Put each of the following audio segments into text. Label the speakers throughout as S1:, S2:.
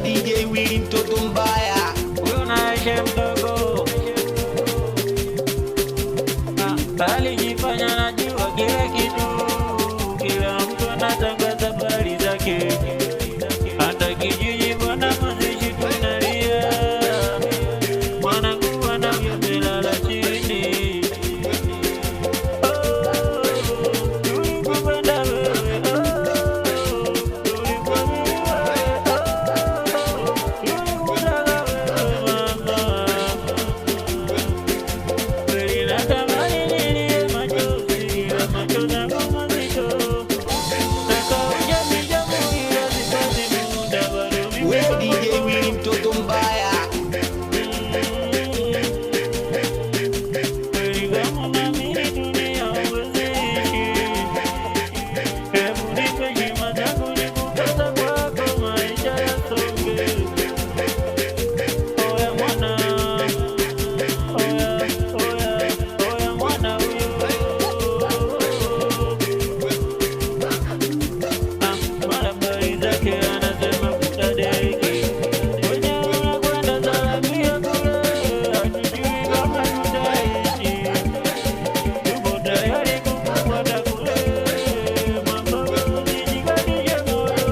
S1: DJ Willy mtoto mbaya,
S2: huyo naishe mdogo alijifanya najua kila kitu, kila mtu anatangaza habari zake, hata kijiji bwana mazishi tunalia, mwanangu wanavyomelala chini. Tulikupenda wewe, tulikupenda wewe mama, kweli natamani nilie machozi, ila machozi yangu mazito, nakauja mijamu ila sipati muda bado
S1: we DJ Willy mtoto mbaya.
S2: kweli kama naamini dunia huweziishi, hebu nipe heshima zangu nikupata kwako, maisha yasonge. Oya mwana, oya mwana huyo, mara habari zake anasema kutadeki, wenyewe unakwenda Zambia kule, hatujui kama tutaishi, tuko tayari kukufuata kule, mambo usijikatishe moyo,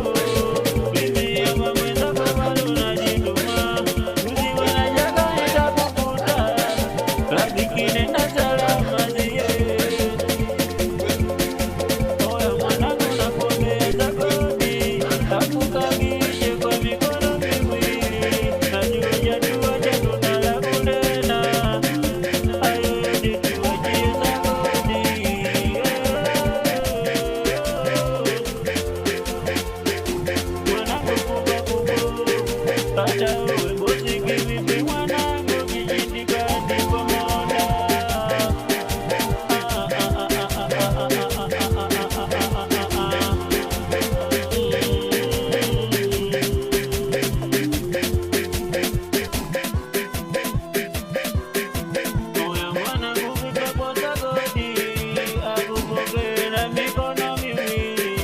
S2: mimi hapa mwenzako bado najituma, usiwe na shaka nitakukuta, rafiki nenda salama zie. Oya mwanangu nakuombea kodi, akukaribishe kwa mikono miwili, najua hujatuacha tunala kunena, hayo yote tuachie kodi. Mwanangu kubwa kubwa, hata uwe bosi kivipi mwanangu, kijindikani kwa moda. Oya mwanangu ukipata kodi, akupokee na mikono miwili,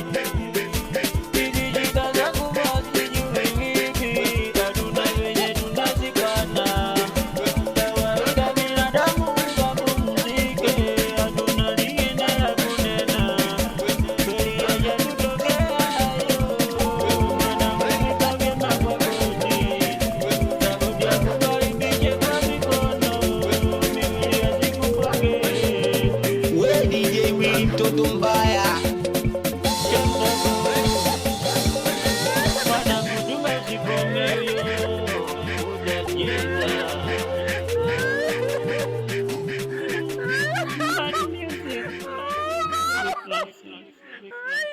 S2: ikijikaza kubwa sijui vipi, hatuna venye tunazikana, kawaida binadamu kapumzike, hatuna lingine la kunena, kweli hajatutokea hayo, mwanangu fika vyema kwa kodi, takodi akukaribishe kwa mikono miwili asikupokee.
S1: We DJ Willy mtoto mbaya.
S2: Music.